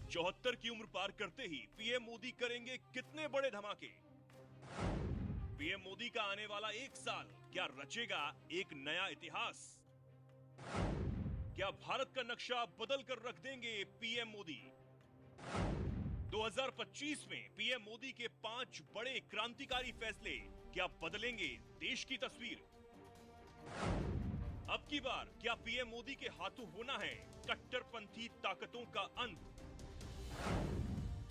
74 की उम्र पार करते ही पीएम मोदी करेंगे कितने बड़े धमाके। पीएम मोदी का आने वाला एक साल क्या रचेगा एक नया इतिहास। क्या भारत का नक्शा बदल कर रख देंगे पीएम मोदी। 2025 में पीएम मोदी के 5 बड़े क्रांतिकारी फैसले क्या बदलेंगे देश की तस्वीर। अब की बार क्या पीएम मोदी के हाथों होना है कट्टरपंथी ताकतों का अंत।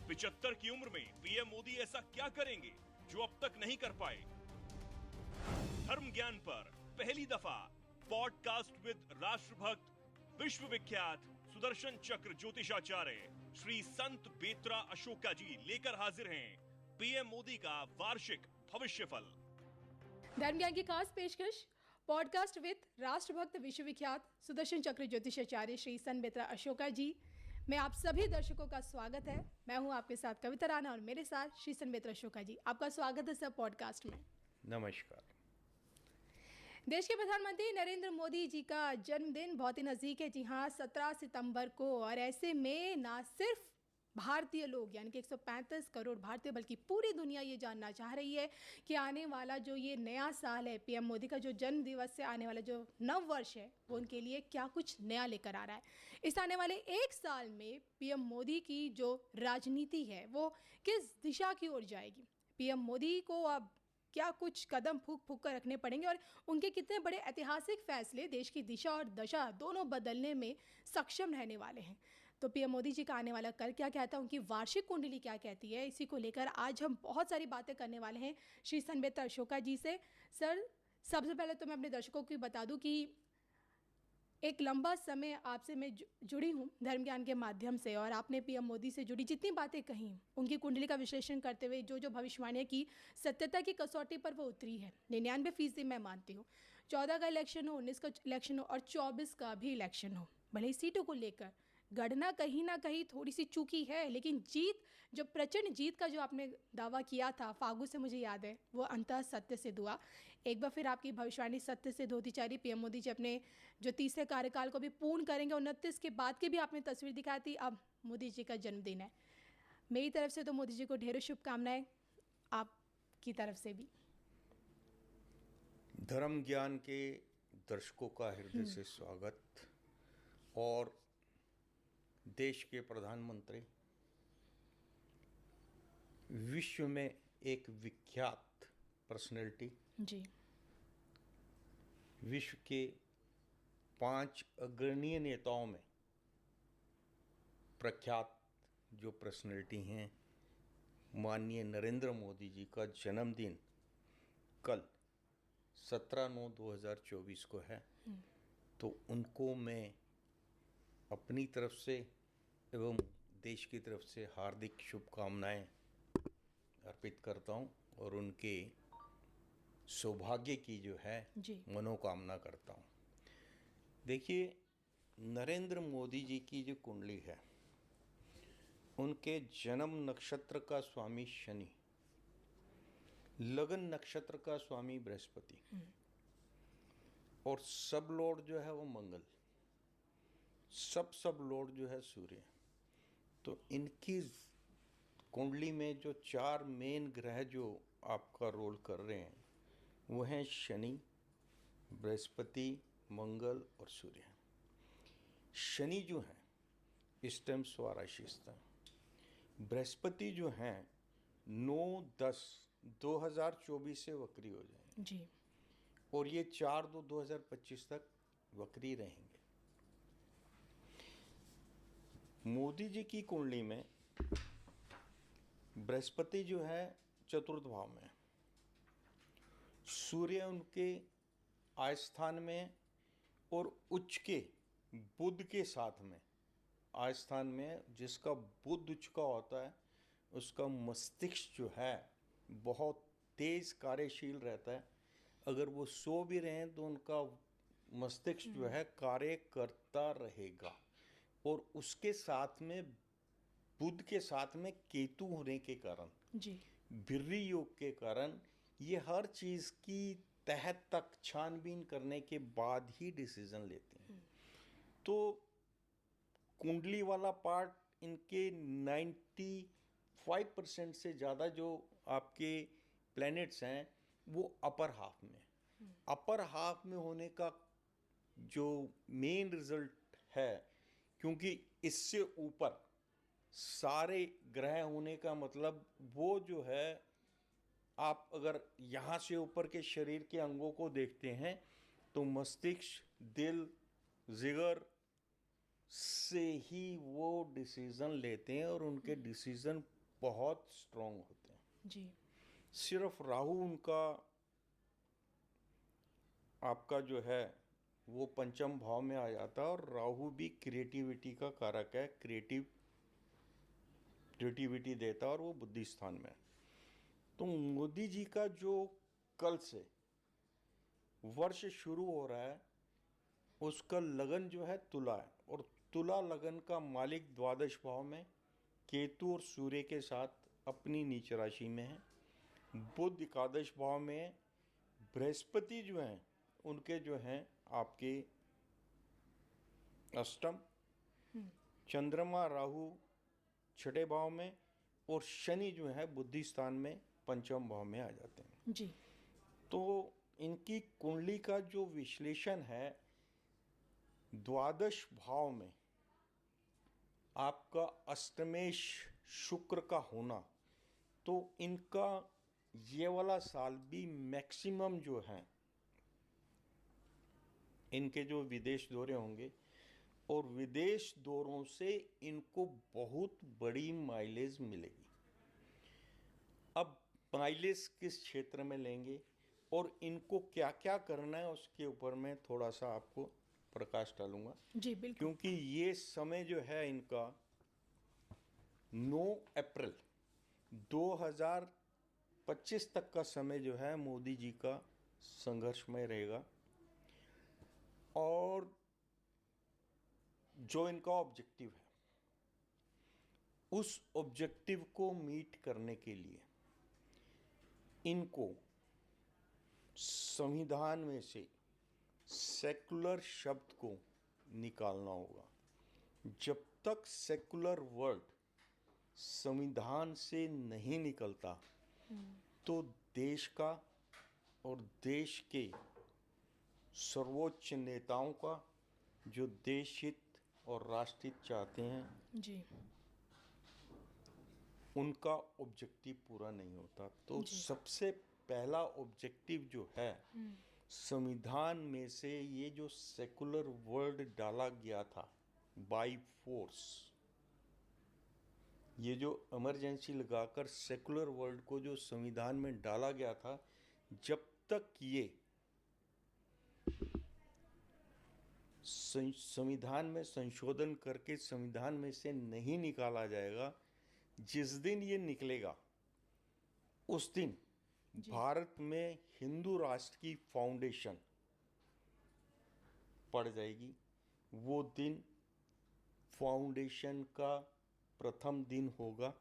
75 की उम्र में पीएम मोदी ऐसा क्या करेंगे जो अब तक नहीं कर पाए। धर्म ज्ञान पर पहली दफा पॉडकास्ट विद राष्ट्रभक्त विश्व विख्यात सुदर्शन चक्र ज्योतिषाचार्य श्री संत बेत्रा अशोका जी लेकर हाजिर हैं पीएम मोदी का वार्षिक भविष्यफल। धर्म ज्ञान की खास पेशकश पॉडकास्ट विद राष्ट्रभक्त विश्वविख्यात सुदर्शन चक्र ज्योतिषाचार्य श्री संत बेत्रा अशोका जी में आप सभी दर्शकों का स्वागत है। मैं हूं आपके साथ कविता राणा और मेरे साथ श्री संत बेत्रा अशोका जी। आपका स्वागत है सर पॉडकास्ट में। नमस्कार। देश के प्रधानमंत्री नरेंद्र मोदी जी का जन्मदिन बहुत ही नज़दीक है, जी हाँ 17 सितंबर को। और ऐसे में ना सिर्फ भारतीय लोग यानी कि 135 करोड़ भारतीय बल्कि पूरी दुनिया ये जानना चाह रही है कि आने वाला जो ये नया साल है, पीएम मोदी का जो जन्म दिवस से आने वाला जो नव वर्ष है, वो उनके लिए क्या कुछ नया लेकर आ रहा है। इस आने वाले एक साल में पीएम मोदी की जो राजनीति है वो किस दिशा की ओर जाएगी। पीएम मोदी को अब क्या कुछ कदम फूंक फूंक कर रखने पड़ेंगे और उनके कितने बड़े ऐतिहासिक फैसले देश की दिशा और दशा दोनों बदलने में सक्षम रहने वाले हैं। तो पीएम मोदी जी का आने वाला कल क्या कहता है, उनकी वार्षिक कुंडली क्या कहती है, इसी को लेकर आज हम बहुत सारी बातें करने वाले हैं श्री संत बेत्रा अशोका जी से। सर, सबसे पहले तो मैं अपने दर्शकों को बता दूं कि एक लंबा समय आपसे मैं जुड़ी हूँ धर्म ज्ञान के माध्यम से, और आपने पीएम मोदी से जुड़ी जितनी बातें कही, उनकी कुंडली का विश्लेषण करते हुए जो भविष्यवाणियाँ की, सत्यता की कसौटी पर वो उतरी है। 99% मैं मानती हूँ। 14 का इलेक्शन हो, 19 का इलेक्शन हो और 24 का भी इलेक्शन हो, भले ही सीटों को लेकर गणना कहीं ना कहीं थोड़ी सी चूकी है, लेकिन जीत, जो प्रचंड जीत का जो आपने दावा किया था फागू से, मुझे याद है वो अंततः सत्य सिद्ध हुआ। एक बार फिर आपकी भविष्यवाणी सत्य सिद्ध होती जा रही। पीएम मोदी जी अपने जो तीसरे कार्यकाल को भी पूर्ण करेंगे। 29 के बाद की भी आपने तस्वीर दिखाई थी। अब मोदी जी का जन्मदिन है। मेरी तरफ से तो मोदी जी को ढेरों शुभकामनाएं, आपकी तरफ से भी। धर्म ज्ञान के दर्शकों का हृदय से स्वागत। और देश के प्रधानमंत्री, विश्व में एक विख्यात पर्सनैलिटी जी, विश्व के 5 अग्रणीय नेताओं में प्रख्यात जो पर्सनैलिटी हैं, माननीय नरेंद्र मोदी जी का जन्मदिन कल 17/9/2024 को है। तो उनको मैं अपनी तरफ से एवं देश की तरफ से हार्दिक शुभकामनाएं अर्पित करता हूं और उनके सौभाग्य की जो है मनोकामना करता हूं। देखिए, नरेंद्र मोदी जी की जो कुंडली है, उनके जन्म नक्षत्र का स्वामी शनि, लगन नक्षत्र का स्वामी बृहस्पति और सब लॉर्ड जो है वो मंगल, सब लॉर्ड जो है सूर्य। तो इनकी कुंडली में जो 4 मेन ग्रह जो आपका रोल कर रहे हैं वो हैं शनि, बृहस्पति, मंगल और सूर्य। शनि जो हैं इस टाइम स्वराशिस्थ हैं। बृहस्पति जो हैं 9/10/2024 से वक्री हो जाएंगे जी, और ये 4/2/2025 तक वक्री रहेंगे। मोदी जी की कुंडली में बृहस्पति जो है चतुर्थ भाव में, सूर्य उनके आय स्थान में और उच्च के बुध के साथ में आय स्थान में, जिसका बुध उच्च का होता है उसका मस्तिष्क जो है बहुत तेज कार्यशील रहता है। अगर वो सो भी रहें तो उनका मस्तिष्क जो है कार्य करता रहेगा। और उसके साथ में बुध के साथ में केतु होने के कारण, जी, बिर्री योग के कारण, ये हर चीज़ की तह तक छानबीन करने के बाद ही डिसीजन लेते हैं। तो कुंडली वाला पार्ट इनके 95% से ज़्यादा जो आपके प्लैनेट्स हैं वो अपर हाफ में। अपर हाफ में होने का जो मेन रिजल्ट है, क्योंकि इससे ऊपर सारे ग्रह होने का मतलब वो जो है, आप अगर यहाँ से ऊपर के शरीर के अंगों को देखते हैं तो मस्तिष्क, दिल, जिगर से ही वो डिसीज़न लेते हैं और उनके डिसीज़न बहुत स्ट्रॉन्ग होते हैं। जी। सिर्फ राहु उनका आपका जो है वो पंचम भाव में आ जाता है, और राहु भी क्रिएटिविटी का कारक है, क्रिएटिविटी देता है, और वो बुद्धि स्थान में है। तो मोदी जी का जो कल से वर्ष शुरू हो रहा है उसका लगन जो है तुला है, और तुला लगन का मालिक द्वादश भाव में केतु और सूर्य के साथ अपनी नीच राशि में है। बुध एकादश भाव में है। बृहस्पति जो हैं उनके जो हैं आपके अष्टम, चंद्रमा राहु छठे भाव में, और शनि जो है बुद्धि स्थान में पंचम भाव में आ जाते हैं। जी। तो इनकी कुंडली का जो विश्लेषण है, द्वादश भाव में आपका अष्टमेश शुक्र का होना, तो इनका ये वाला साल भी मैक्सिमम जो है इनके जो विदेश दौरे होंगे, और विदेश दौरों से इनको बहुत बड़ी माइलेज मिलेगी। अब माइलेज किस क्षेत्र में लेंगे और इनको क्या क्या करना है उसके ऊपर मैं थोड़ा सा आपको प्रकाश डालूंगा। जी बिल्कुल। क्योंकि ये समय जो है इनका 9 अप्रैल 2025 तक का समय जो है मोदी जी का संघर्षमय रहेगा, और जो इनका ऑब्जेक्टिव है उस ऑब्जेक्टिव को मीट करने के लिए इनको संविधान में से सेकुलर शब्द को निकालना होगा। जब तक सेकुलर वर्ड संविधान से नहीं निकलता तो देश का और देश के सर्वोच्च नेताओं का जो देश हित और राष्ट्र हित चाहते हैं जी। उनका ऑब्जेक्टिव पूरा नहीं होता। तो जी। सबसे पहला ऑब्जेक्टिव जो है संविधान में से ये जो सेकुलर वर्ड डाला गया था बाय फोर्स, ये जो इमरजेंसी लगाकर सेकुलर वर्ड को जो संविधान में डाला गया था, जब तक ये संविधान में संशोधन करके संविधान में से नहीं निकाला जाएगा, जिस दिन ये निकलेगा उस दिन भारत में हिंदू राष्ट्र की फाउंडेशन पड़ जाएगी। वो दिन फाउंडेशन का प्रथम दिन होगा,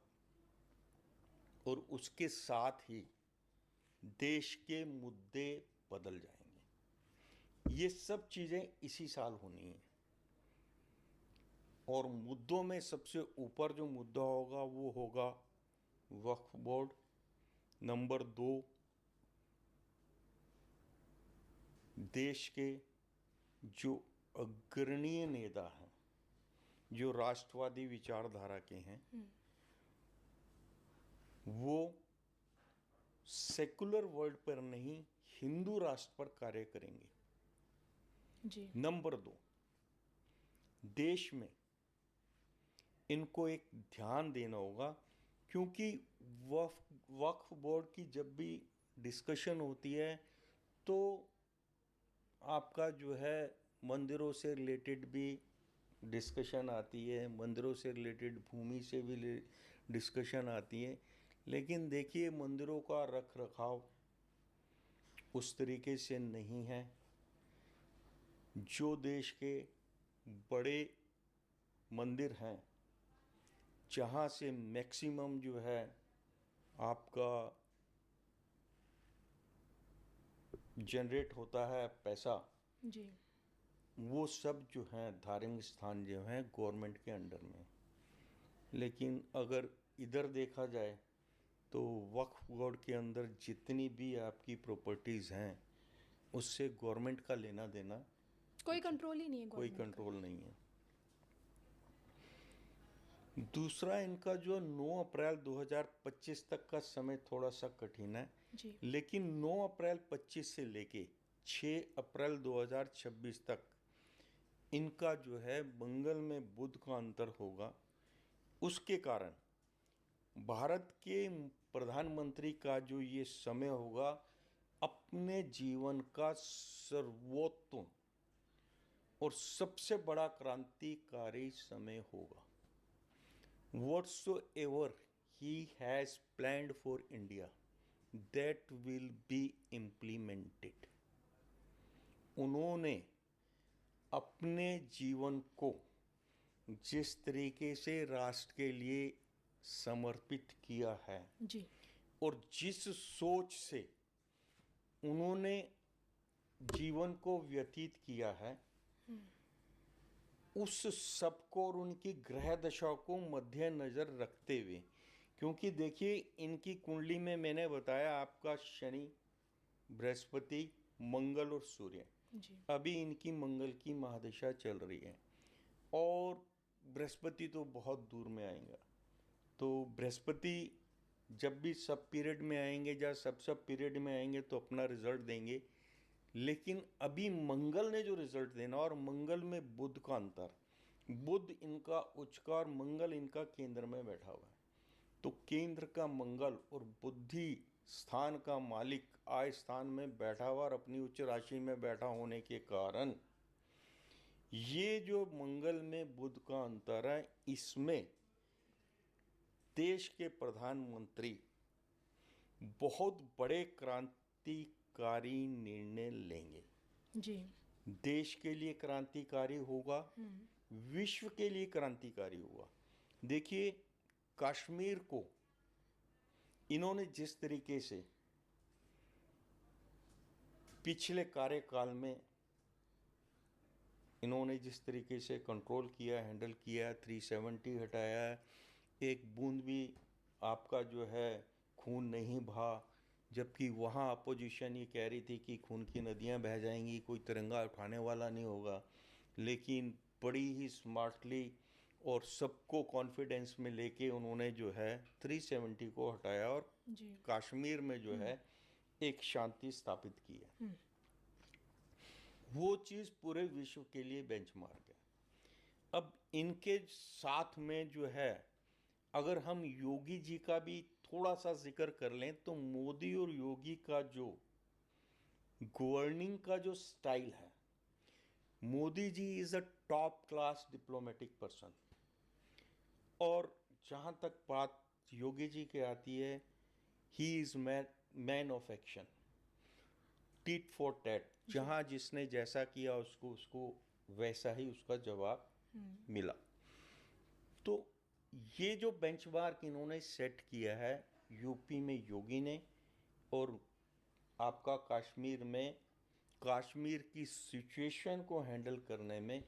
और उसके साथ ही देश के मुद्दे बदल जाएंगे। ये सब चीज़ें इसी साल होनी है, और मुद्दों में सबसे ऊपर जो मुद्दा होगा वो होगा वक्फ बोर्ड। नंबर 2, देश के जो अग्रणीय नेता हैं, जो राष्ट्रवादी विचारधारा के हैं, वो सेकुलर वर्ड पर नहीं हिंदू राष्ट्र पर कार्य करेंगे। जी। नंबर 2, देश में इनको एक ध्यान देना होगा, क्योंकि वक्फ बोर्ड की जब भी डिस्कशन होती है तो आपका जो है मंदिरों से रिलेटेड भी डिस्कशन आती है, मंदिरों से रिलेटेड भूमि से भी डिस्कशन आती है। लेकिन देखिए मंदिरों का रख रखाव उस तरीके से नहीं है। जो देश के बड़े मंदिर हैं, जहाँ से मैक्सिमम जो है आपका जनरेट होता है पैसा, जी। वो सब जो हैं धार्मिक स्थान जो हैं गवर्नमेंट के अंडर में। लेकिन अगर इधर देखा जाए तो वक्फ बोर्ड के अंदर जितनी भी आपकी प्रॉपर्टीज़ हैं उससे गवर्नमेंट का लेना देना कोई कंट्रोल ही नहीं है कोई गवर्नमेंट का। कंट्रोल नहीं है। दूसरा, इनका जो 9 अप्रैल 2025 तक का समय थोड़ा सा कठिन है, जी लेकिन 9 अप्रैल 25 से लेके 6 अप्रैल 2026 तक इनका जो है मंगल में बुध का अंतर होगा। उसके कारण भारत के प्रधानमंत्री का जो ये समय होगा अपने जीवन का सर्वोत्तम और सबसे बड़ा क्रांतिकारी समय होगा। Whatsoever he has planned for India, that will be implemented. उन्होंने अपने जीवन को जिस तरीके से राष्ट्र के लिए समर्पित किया है जी और जिस सोच से उन्होंने जीवन को व्यतीत किया है, उस सबको और उनकी ग्रह दशा को मद्देनजर रखते हुए, क्योंकि देखिए इनकी कुंडली में मैंने बताया आपका शनि, बृहस्पति, मंगल और सूर्य, जी अभी इनकी मंगल की महादशा चल रही है और बृहस्पति तो बहुत दूर में आएगा। तो बृहस्पति जब भी सब पीरियड में आएंगे या सब पीरियड में आएंगे तो अपना रिजल्ट देंगे, लेकिन अभी मंगल ने जो रिजल्ट देना, और मंगल में बुध का अंतर, बुध इनका उच्च का और मंगल इनका केंद्र में बैठा हुआ है। तो केंद्र का मंगल और बुद्धि स्थान का मालिक आय स्थान में बैठा हुआ और अपनी उच्च राशि में बैठा होने के कारण ये जो मंगल में बुध का अंतर है, इसमें देश के प्रधानमंत्री बहुत बड़े क्रांतिकारी निर्णय लेंगे। जी देश के लिए क्रांतिकारी होगा, विश्व के लिए क्रांतिकारी होगा। देखिए कश्मीर को इन्होंने जिस तरीके से पिछले कार्यकाल में इन्होंने जिस तरीके से कंट्रोल किया, हैंडल किया, 370 हटाया है, एक बूंद भी आपका जो है खून नहीं बहा, जबकि वहाँ अपोजिशन ये कह रही थी कि खून की नदियाँ बह जाएंगी, कोई तिरंगा उठाने वाला नहीं होगा, लेकिन बड़ी ही स्मार्टली और सबको कॉन्फिडेंस में लेके उन्होंने जो है 370 को हटाया और जी कश्मीर में जो है एक शांति स्थापित की है। वो चीज़ पूरे विश्व के लिए बेंचमार्क है। अब इनके साथ में जो है, अगर हम योगी जी का भी थोड़ा सा जिक्र कर लें तो मोदी और योगी का जो गवर्निंग का जो स्टाइल है, Modi ji is a top class diplomatic person, और जहाँ तक बात योगी जी की आती है, he is man of action, tit for tat, जहाँ जिसने जैसा किया उसको वैसा ही उसका जवाब मिला। तो ये जो बेंचमार्क इन्होंने सेट किया है, यूपी में योगी ने और आपका कश्मीर में, कश्मीर की सिचुएशन को हैंडल करने में,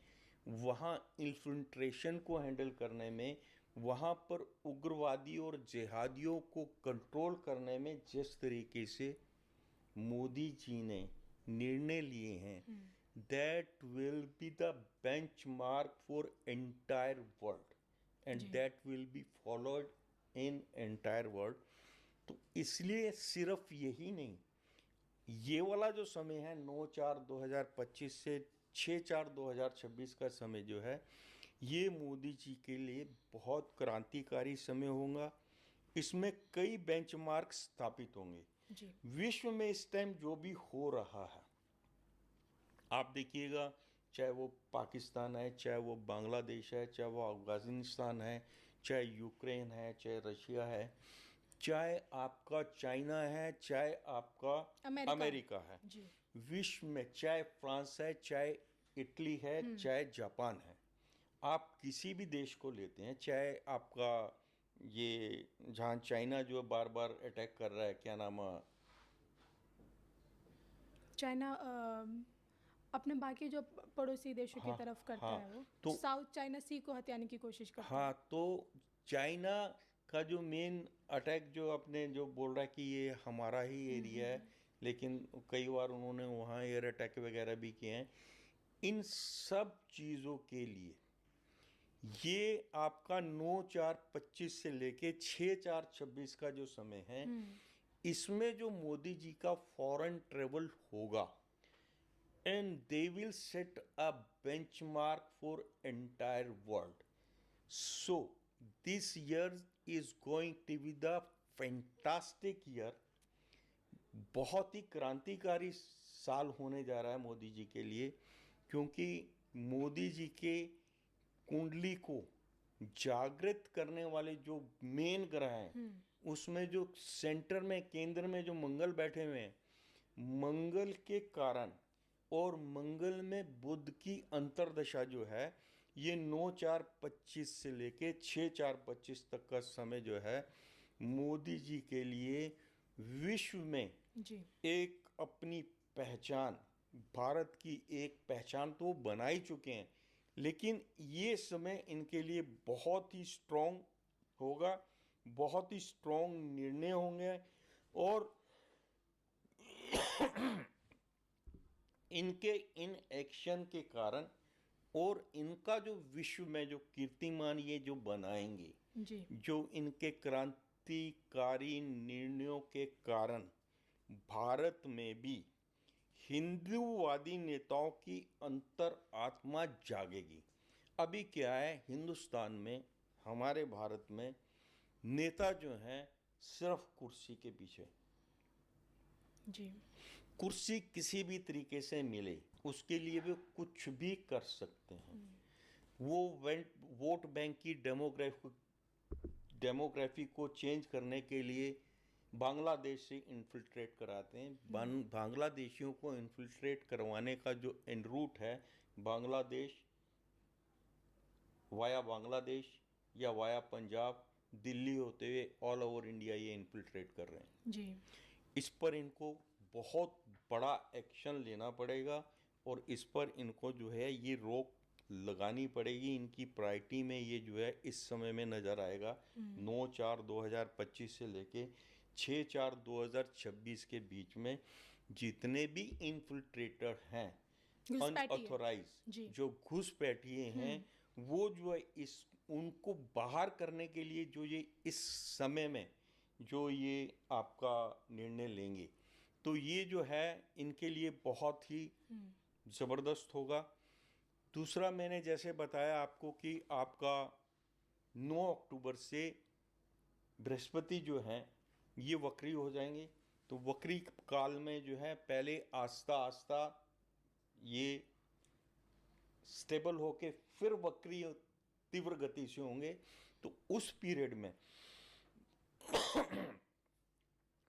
वहाँ इन्फिल्ट्रेशन को हैंडल करने में, वहाँ पर उग्रवादी और जिहादियों को कंट्रोल करने में जिस तरीके से मोदी जी ने निर्णय लिए हैं, that will be the benchmark for entire world and that will be followed in entire world. तो इसलिए सिर्फ यही नहीं, ये वाला जो समय है 9/4/2025 से 6/4/2026 का समय जो है, ये मोदी जी के लिए बहुत क्रांतिकारी समय होगा। इसमें कई बेंचमार्क स्थापित होंगे। जी विश्व में इस टाइम जो भी हो रहा है, आप देखिएगा, चाहे वो पाकिस्तान है, चाहे वो बांग्लादेश है, चाहे वो अफगानिस्तान है, चाहे यूक्रेन है, चाहे रशिया है, चाहे आपका चाइना है, चाहे आपका अमेरिका है, जी विश्व में चाहे फ्रांस है, चाहे इटली है, चाहे जापान है, आप किसी भी देश को लेते हैं, चाहे आपका ये जहाँ चाइना जो बार बार अटैक कर रहा है, क्या नाम है, चाइना अपने बाकी जो पड़ोसी देशों की तरफ करता है, वो तो साउथ चाइना सी को हथियाने की कोशिश करता है। हाँ, तो चाइना का जो मेन अटैक जो अपने जो बोल रहा है कि ये हमारा ही एरिया है, लेकिन कई बार उन्होंने वहाँ एयर अटैक वगैरह भी किए हैं। इन सब चीज़ों के लिए ये आपका 9/4/25 से लेके 6/4/26 का जो समय है, इसमें जो मोदी जी का फॉरेन ट्रेवल होगा, and they will set a benchmark for entire world. So this year is going to be the fantastic year. बहुत ही क्रांतिकारी साल होने जा रहा है मोदी जी के लिए, क्योंकि मोदी जी के कुंडली को जागृत करने वाले जो मेन ग्रह हैं, उसमें जो सेंटर में केंद्र में जो मंगल बैठे हुए हैं, मंगल के कारण और मंगल में बुध की अंतर्दशा जो है, ये 9/4/25 से लेके 6/4/25 तक का समय जो है मोदी जी के लिए विश्व में जी एक अपनी पहचान, भारत की एक पहचान तो बना ही चुके हैं, लेकिन ये समय इनके लिए बहुत ही स्ट्रॉन्ग होगा, बहुत ही स्ट्रॉन्ग निर्णय होंगे, और इनके इन एक्शन के कारण और इनका जो विश्व में जो कीर्तिमान ये जो बनाएंगे, जी जो इनके क्रांतिकारी निर्णयों के कारण भारत में भी हिंदूवादी नेताओं की अंतर आत्मा जागेगी. अभी क्या है हिंदुस्तान में, हमारे भारत में नेता जो हैं सिर्फ कुर्सी के पीछे, जी कुर्सी किसी भी तरीके से मिले उसके लिए भी कुछ भी कर सकते हैं. वो वोट बैंक की डेमोग्राफी को चेंज करने के लिए बांग्लादेश से इन्फिल्ट्रेट कराते हैं. बांग्लादेशियों को इन्फिल्ट्रेट करवाने का जो एन रूट है, बांग्लादेश वाया बांग्लादेश या वाया पंजाब, दिल्ली होते हुए ऑल ओवर इंडिया ये इन्फिल्ट्रेट कर रहे हैं. जी इस पर इनको बहुत बड़ा एक्शन लेना पड़ेगा और इस पर इनको जो है ये रोक लगानी पड़ेगी. इनकी प्रायोरिटी में ये जो है इस समय में नज़र आएगा 9/4/2025 से लेके 6/4/2026 के बीच में जितने भी इन्फिल्ट्रेटर हैं, अनऑथोराइज जी जो घुसपैठिए हैं, वो जो है इस उनको बाहर करने के लिए जो ये इस समय में जो ये आपका निर्णय लेंगे, तो ये जो है इनके लिए बहुत ही ज़बरदस्त होगा. दूसरा, मैंने जैसे बताया आपको कि आपका 9 अक्टूबर से बृहस्पति जो हैं ये वक्री हो जाएंगे. तो वक्री काल में जो है पहले आस्ता आस्ता ये स्टेबल होके फिर वक्री तीव्र गति से होंगे. तो उस पीरियड में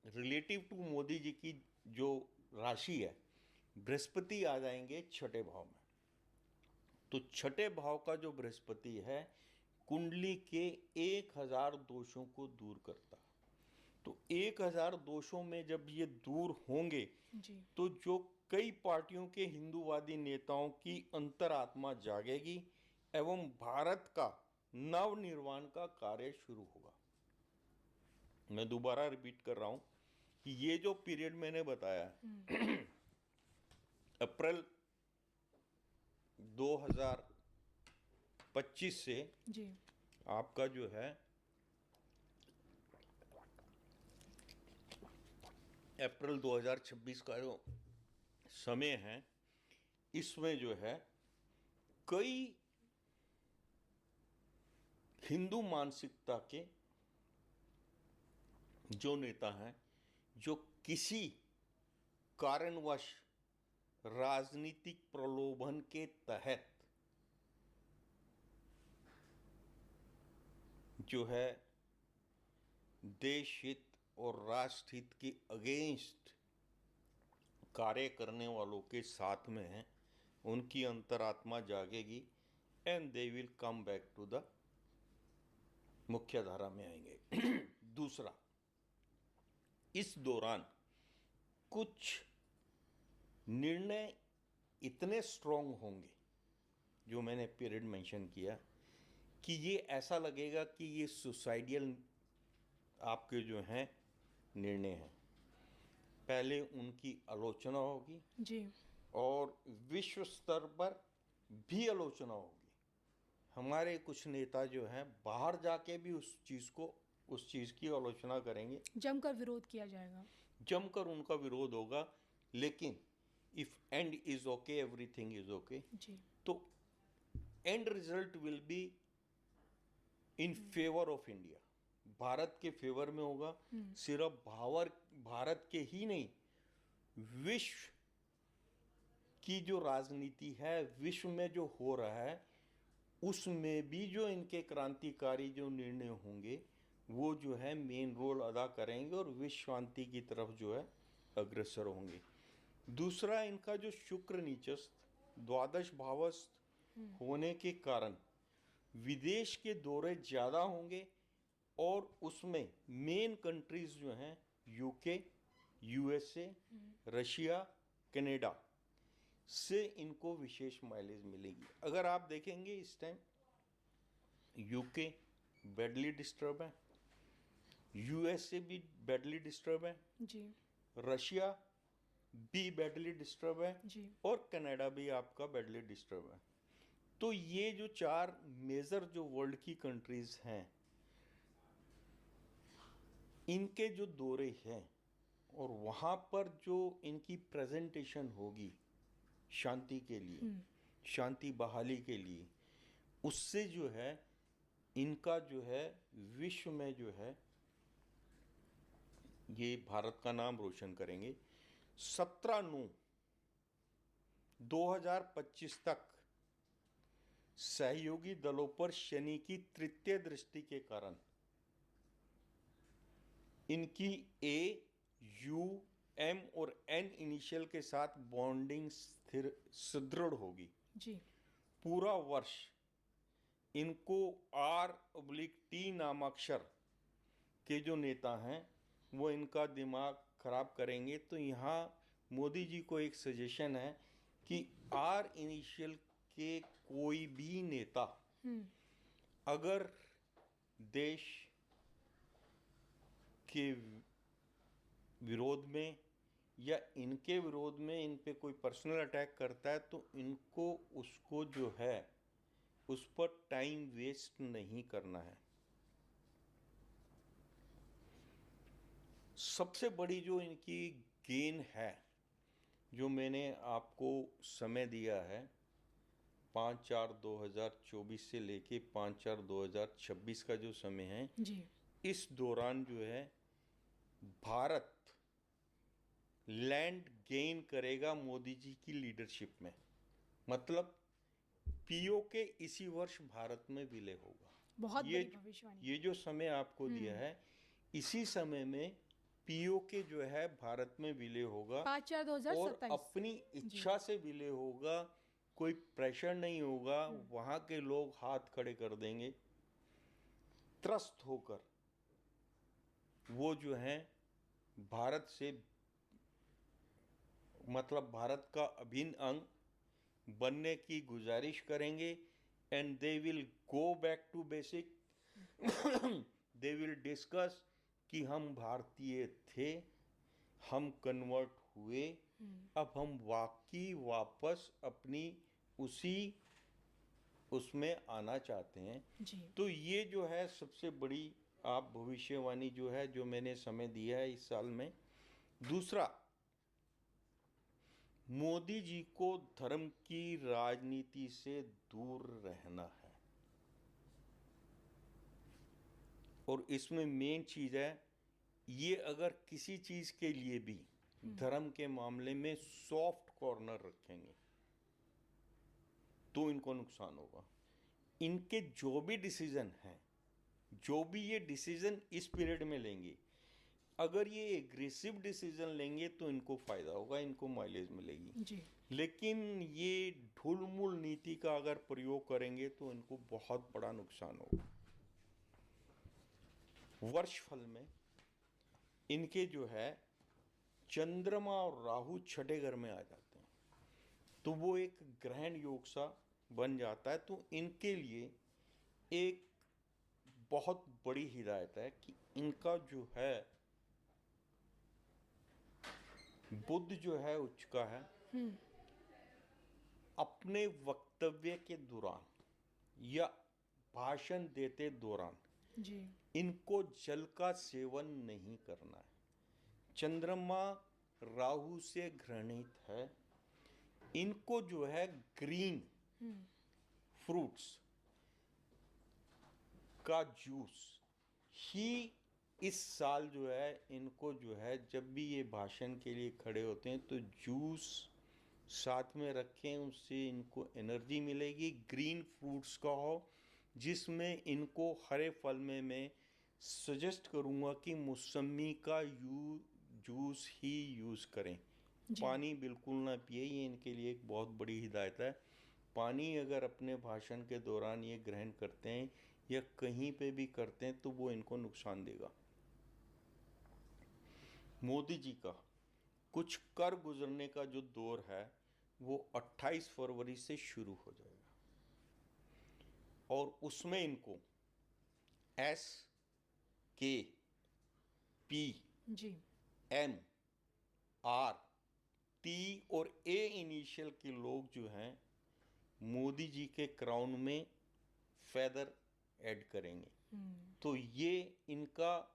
रिलेटिव टू मोदी जी की जो राशि है, बृहस्पति आ जाएंगे छठे भाव में. तो छठे भाव का जो बृहस्पति है कुंडली के 1000 दोषों को दूर करता. तो 1000 दोषों में जब ये दूर होंगे जी तो जो कई पार्टियों के हिंदूवादी नेताओं की अंतरात्मा जागेगी एवं भारत का नवनिर्माण का कार्य शुरू होगा. मैं दोबारा रिपीट कर रहा हूं कि ये जो पीरियड मैंने बताया अप्रैल 2025 से जी आपका जो है अप्रैल 2026 का जो समय है, इसमें जो है कई हिंदू मानसिकता के जो नेता हैं, जो किसी कारणवश राजनीतिक प्रलोभन के तहत जो है देश हित और राष्ट्र हित के अगेंस्ट कार्य करने वालों के साथ में हैं, उनकी अंतरात्मा जागेगी and they will come back to the मुख्य धारा में आएंगे. दूसरा, इस दौरान कुछ निर्णय इतने स्ट्रॉन्ग होंगे जो मैंने पीरियड मेंशन किया कि ये ऐसा लगेगा कि ये सुसाइडियल आपके जो हैं निर्णय हैं। पहले उनकी आलोचना होगी जी। और विश्व स्तर पर भी आलोचना होगी। हमारे कुछ नेता जो हैं बाहर जाके भी उस चीज़ की आलोचना करेंगे, जमकर विरोध किया जाएगा। जमकर उनका विरोध होगा। लेकिन if end is okay everything is okay, जी। तो end result will be in favour of India, भारत के फेवर में होगा। सिर्फ भारत के ही नहीं, विश्व की जो राजनीति है, विश्व में जो हो रहा है, उसमें भी जो इनके क्रांतिकारी जो निर्णय होंगे वो जो है मेन रोल अदा करेंगे और विश्व शांति की तरफ जो है अग्रसर होंगे। दूसरा, इनका जो शुक्र नीचस्थ द्वादश भावस्थ होने के कारण विदेश के दौरे ज़्यादा होंगे और उसमें मेन कंट्रीज जो हैं यूके, यूएसए, रशिया, कनाडा से इनको विशेष माइलेज मिलेगी। अगर आप देखेंगे इस टाइम यूके बैडली डिस्टर्ब है, यूएसए भी बैडली डिस्टर्ब है जी। रशिया भी बैडली डिस्टर्ब है जी। और कनाडा भी आपका बैडली डिस्टर्ब है। तो ये जो 4 मेजर जो वर्ल्ड की कंट्रीज हैं, इनके जो दौरे हैं और वहाँ पर जो इनकी प्रेजेंटेशन होगी शांति के लिए, शांति बहाली के लिए, उससे जो है इनका जो है विश्व में जो है ये भारत का नाम रोशन करेंगे। 17/9/2025 तक सहयोगी दलों पर शनि की तृतीय दृष्टि के कारण इनकी ए, यू, एम और एन इनिशियल के साथ बॉन्डिंग स्थिर सुदृढ़ होगी। जी। पूरा वर्ष इनको R/T नामाक्षर के जो नेता हैं वो इनका दिमाग खराब करेंगे। तो यहाँ मोदी जी को एक सजेशन है कि R इनिशियल के कोई भी नेता अगर देश के विरोध में या इनके विरोध में इन पे कोई पर्सनल अटैक करता है तो इनको उसको जो है उस पर टाइम वेस्ट नहीं करना है। सबसे बड़ी जो इनकी गेन है, जो मैंने आपको समय दिया है 5/4/2024 से लेके 5/4/2026 का जो समय है, जी। इस दौरान जो है भारत लैंड गेन करेगा मोदी जी की लीडरशिप में। मतलब पीओके इसी वर्ष भारत में विलय होगा। बहुत बड़ी भविष्यवाणी। ये जो समय आपको दिया है, इसी समय में पीओके जो है भारत में विलय होगा 5/4/2027 और अपनी इच्छा से विलय होगा। कोई प्रेशर नहीं होगा, वहां के लोग हाथ खड़े कर देंगे, त्रस्त होकर वो जो है भारत से मतलब भारत का अभिन्न अंग बनने की गुजारिश करेंगे। And they will go back to basic, they will discuss कि हम भारतीय थे, हम कन्वर्ट हुए, अब हम वापस अपनी उसी उसमें आना चाहते हैं। जी। तो ये जो है सबसे बड़ी आप भविष्यवाणी जो है जो मैंने समय दिया है इस साल में। दूसरा, मोदी जी को धर्म की राजनीति से दूर रहना है और इसमें मेन चीज है ये अगर किसी चीज के लिए भी धर्म के मामले में सॉफ्ट कॉर्नर रखेंगे तो इनको नुकसान होगा। इनके जो भी डिसीजन हैं, जो भी ये डिसीजन इस पीरियड में लेंगे, अगर ये एग्रेसिव डिसीजन लेंगे तो इनको फायदा होगा, इनको माइलेज मिलेगी। जी। लेकिन ये ढुलमुल नीति का अगर प्रयोग करेंगे तो इनको बहुत बड़ा नुकसान होगा। वर्षफल में इनके जो है चंद्रमा और राहु छठे घर में आ जाते हैं तो वो एक ग्रहण योग सा बन जाता है। तो इनके लिए एक बहुत बड़ी हिदायत है कि इनका जो है बुद्ध जो है उच्च का है, अपने वक्तव्य के दौरान या भाषण देते दौरान जी इनको जल का सेवन नहीं करना है। चंद्रमा राहु से घृणित है। इनको जो है ग्रीन फ्रूट्स का जूस ही इस साल जो है इनको जो है, जब भी ये भाषण के लिए खड़े होते हैं तो जूस साथ में रखें, उससे इनको एनर्जी मिलेगी। ग्रीन फ्रूट्स का हो, जिसमें इनको हरे फल में मैं सजेस्ट करूँगा कि मौसमी का जूस ही यूज़ करें। जी। पानी बिल्कुल ना पिए, ये इनके लिए एक बहुत बड़ी हिदायत है। पानी अगर अपने भाषण के दौरान ये ग्रहण करते हैं या कहीं पे भी करते हैं तो वो इनको नुकसान देगा। मोदी जी का कुछ कर गुजरने का जो दौर है वो 28 फरवरी से शुरू हो जाएगा और उसमें इनको SKPMRT और A इनिशियल के लोग जो हैं मोदी जी के क्राउन में फेदर ऐड करेंगे। तो ये इनका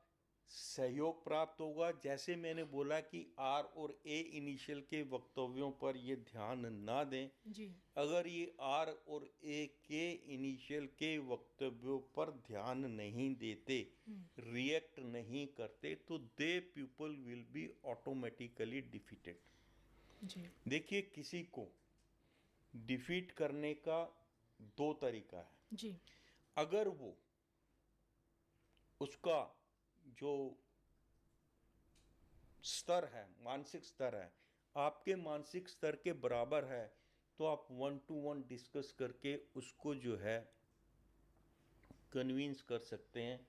सहयोग प्राप्त होगा। जैसे मैंने बोला कि आर और ए इनिशियल के वक्तव्यों पर ये ध्यान ना दें। जी अगर ये आर और ए के इनिशियल के वक्तव्यों पर ध्यान नहीं देते, रिएक्ट नहीं करते, तो the people will be automatically defeated. जी देखिए, किसी को डिफीट करने का दो तरीका है। जी अगर वो उसका जो स्तर है, मानसिक स्तर है, आपके मानसिक स्तर के बराबर है, तो आप 1 to 1 डिस्कस करके उसको जो है कन्विंस कर सकते हैं।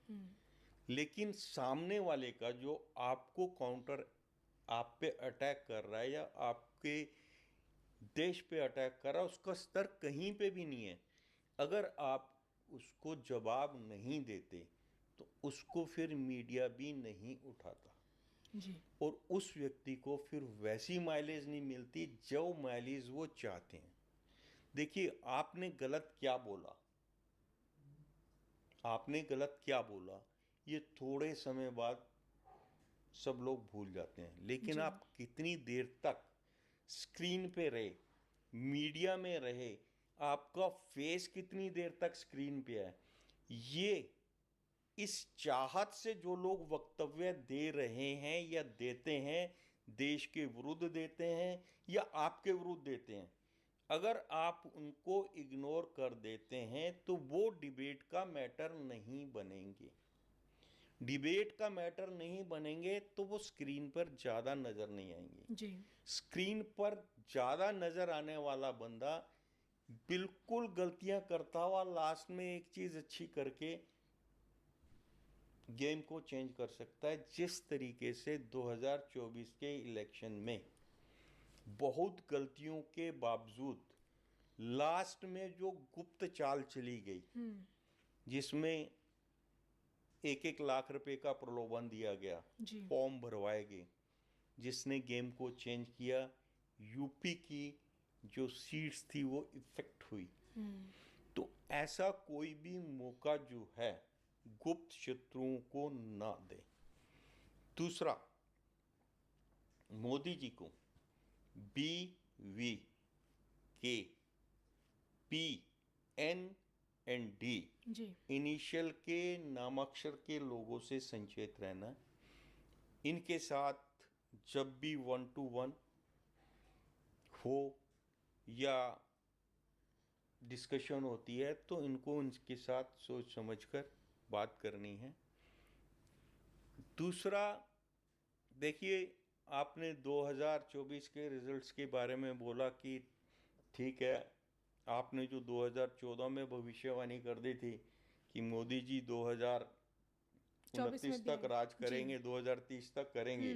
लेकिन सामने वाले का जो आपको काउंटर आप पे अटैक कर रहा है या आपके देश पे अटैक कर रहा है, उसका स्तर कहीं पे भी नहीं है। अगर आप उसको जवाब नहीं देते तो उसको फिर मीडिया भी नहीं उठाता जी और उस व्यक्ति को फिर वैसी माइलेज नहीं मिलती जो माइलेज वो चाहते हैं। देखिए, आपने गलत क्या बोला, आपने गलत क्या बोला, ये थोड़े समय बाद सब लोग भूल जाते हैं। लेकिन जी। आप कितनी देर तक स्क्रीन पे रहे, मीडिया में रहे, आपका फेस कितनी देर तक स्क्रीन पे है, ये इस चाहत से जो लोग वक्तव्य दे रहे हैं या देते हैं, देश के विरुद्ध देते हैं या आपके विरुद्ध देते हैं, अगर आप उनको इग्नोर कर देते हैं तो वो डिबेट का मैटर नहीं बनेंगे। डिबेट का मैटर नहीं बनेंगे तो वो स्क्रीन पर ज़्यादा नज़र नहीं आएंगे। जी स्क्रीन पर ज़्यादा नज़र आने वाला बंदा बिल्कुल गलतियां करता हुआ लास्ट में एक चीज़ अच्छी करके गेम को चेंज कर सकता है। जिस तरीके से 2024 के इलेक्शन में बहुत गलतियों के बावजूद लास्ट में जो गुप्त चाल चली गई, जिसमें 1-1 लाख रुपए का प्रलोभन दिया गया, जी फॉर्म भरवाए गए, जिसने गेम को चेंज किया, यूपी की जो सीट्स थी वो इफेक्ट हुई। तो ऐसा कोई भी मौका जो है गुप्त शत्रुओं को ना दे। दूसरा, मोदी जी को BVK PNND जी इनिशियल के नामाक्षर के लोगों से संचेत रहना। इनके साथ जब भी 1 to 1 हो या डिस्कशन होती है तो इनको उनके साथ सोच समझकर बात करनी है। दूसरा, देखिए, आपने 2024 के रिजल्ट्स के बारे में बोला कि ठीक है, आपने जो 2014 में भविष्यवाणी कर दी थी कि मोदी जी 2029 में तक भी। राज जी। करेंगे, 2030 तक करेंगे,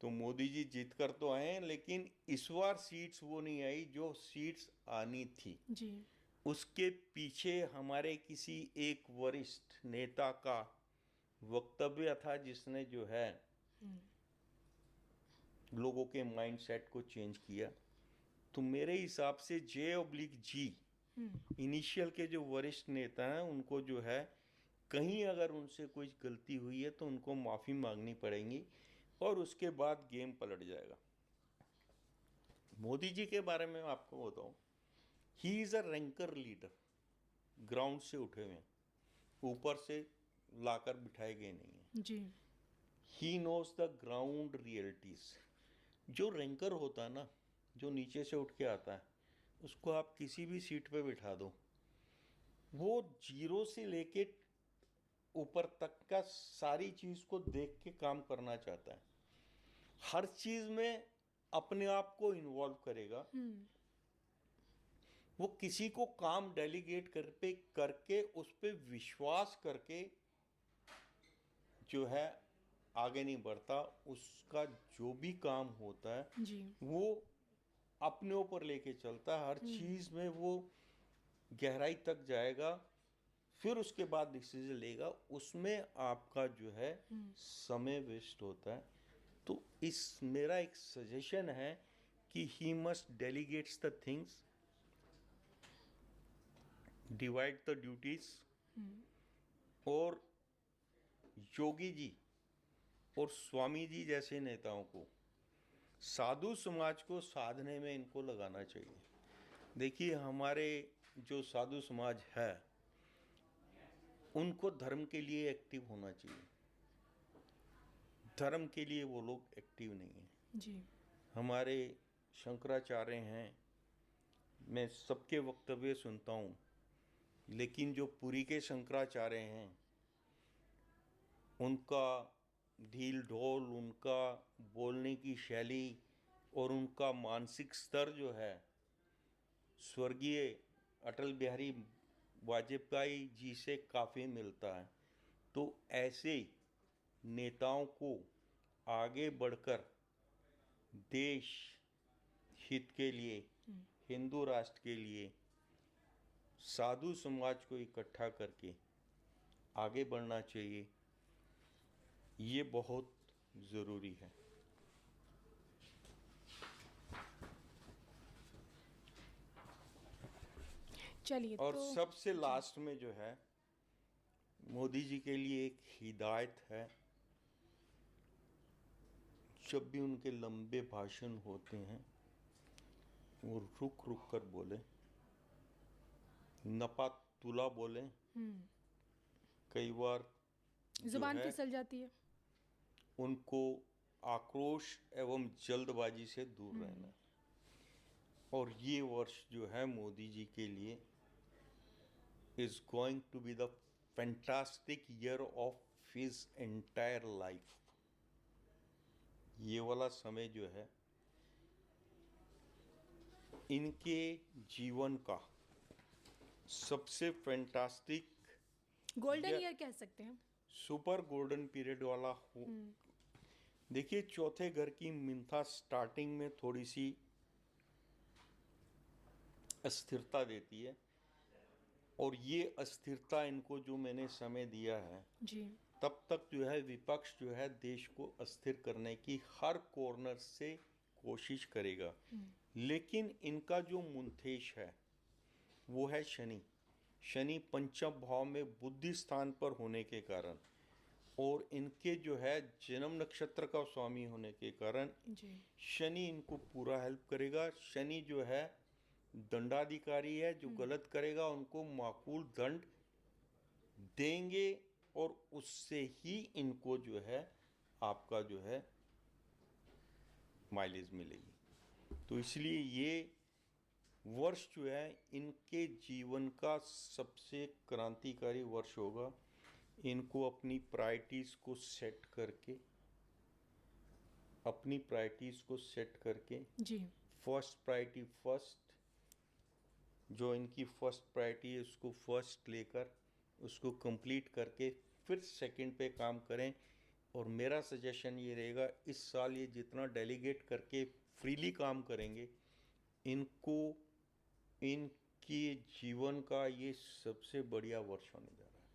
तो मोदी जी जीत कर तो आए, लेकिन इस बार सीट्स वो नहीं आई जो सीट्स आनी थी। जी उसके पीछे हमारे किसी एक वरिष्ठ नेता का वक्तव्य था जिसने जो है लोगों के माइंडसेट को चेंज किया। तो मेरे हिसाब से J/G इनिशियल के जो वरिष्ठ नेता हैं उनको जो है कहीं अगर उनसे कोई गलती हुई है तो उनको माफ़ी मांगनी पड़ेगी और उसके बाद गेम पलट जाएगा। मोदी जी के बारे में आपको बताऊं, he is a ranker leader, ground से उठे हुए हैं, ऊपर से लाकर बिठाए गए नहीं हैं। जी। He knows the ground realities. जो रैंकर होता है ना, जो नीचे से उठ के आता है, उसको आप किसी भी सीट पे बिठा दो, वो जीरो से लेके ऊपर तक का सारी चीज को देख के काम करना चाहता है, हर चीज में अपने आप को इन्वॉल्व करेगा। वो किसी को काम डेलीगेट करके उस पर विश्वास करके जो है आगे नहीं बढ़ता। उसका जो भी काम होता है जी। वो अपने ऊपर लेके चलता है, हर चीज में वो गहराई तक जाएगा, फिर उसके बाद डिसीजन लेगा। उसमें आपका जो है समय वेस्ट होता है। तो इस मेरा एक सजेशन है कि he must delegates the things, divide the duties. और योगी जी और स्वामी जी जैसे नेताओं को, साधु समाज को साधने में इनको लगाना चाहिए। देखिए हमारे जो साधु समाज है उनको धर्म के लिए एक्टिव होना चाहिए, धर्म के लिए वो लोग एक्टिव नहीं हैं। जी। हमारे शंकराचार्य हैं, मैं सबके वक्तव्य सुनता हूँ, लेकिन जो पुरी के शंकराचार्य हैं उनका ढील ढोल, उनका बोलने की शैली और उनका मानसिक स्तर जो है स्वर्गीय अटल बिहारी वाजपेयी जी से काफ़ी मिलता है। तो ऐसे नेताओं को आगे बढ़कर देश हित के लिए, हिंदू राष्ट्र के लिए, साधु समाज को इकट्ठा करके आगे बढ़ना चाहिए। ये बहुत ज़रूरी है। चलिए और तो सबसे लास्ट में जो है मोदी जी के लिए एक हिदायत है, जब भी उनके लंबे भाषण होते हैं वो रुक रुक कर बोले, नपा तुला बोले। कई बार जो जुबान है फिसल जाती है। उनको आक्रोश एवं जल्दबाजी से दूर रहना है। और ये वर्ष जो है मोदी जी के लिए is going to be the fantastic year of his entire life. ये वाला समय जो है इनके जीवन का सबसे फैंटास्टिक गोल्डन ईयर कह सकते हैं। सुपर गोल्डन पीरियड वाला हो। देखिए चौथे घर की मिंथा स्टार्टिंग में थोड़ी सी अस्थिरता देती है, और ये अस्थिरता इनको जो मैंने समय दिया है जी। तब तक जो है विपक्ष जो है देश को अस्थिर करने की हर कॉर्नर से कोशिश करेगा। लेकिन इनका जो मुंथेश है वो है शनि। शनि पंचम भाव में बुद्धि स्थान पर होने के कारण और इनके जो है जन्म नक्षत्र का स्वामी होने के कारण जी। शनि इनको पूरा हेल्प करेगा। शनि जो है दंडाधिकारी है, जो गलत करेगा उनको माकूल दंड देंगे और उससे ही इनको जो है आपका जो है माइलेज मिलेगी। तो इसलिए ये वर्ष जो है इनके जीवन का सबसे क्रांतिकारी वर्ष होगा। इनको अपनी प्रायोरिटीज़ को सेट करके, अपनी प्रायोरिटीज़ को सेट करके जी। फर्स्ट प्रायोरिटी फर्स्ट, जो इनकी फर्स्ट प्रायोरिटी है उसको फर्स्ट लेकर उसको कंप्लीट करके फिर सेकंड पे काम करें। और मेरा सजेशन ये रहेगा, इस साल ये जितना डेलीगेट करके फ्रीली काम करेंगे, इनको इनके उसकी जीवन का ये सबसे बढ़िया वर्ष होने जा रहा है।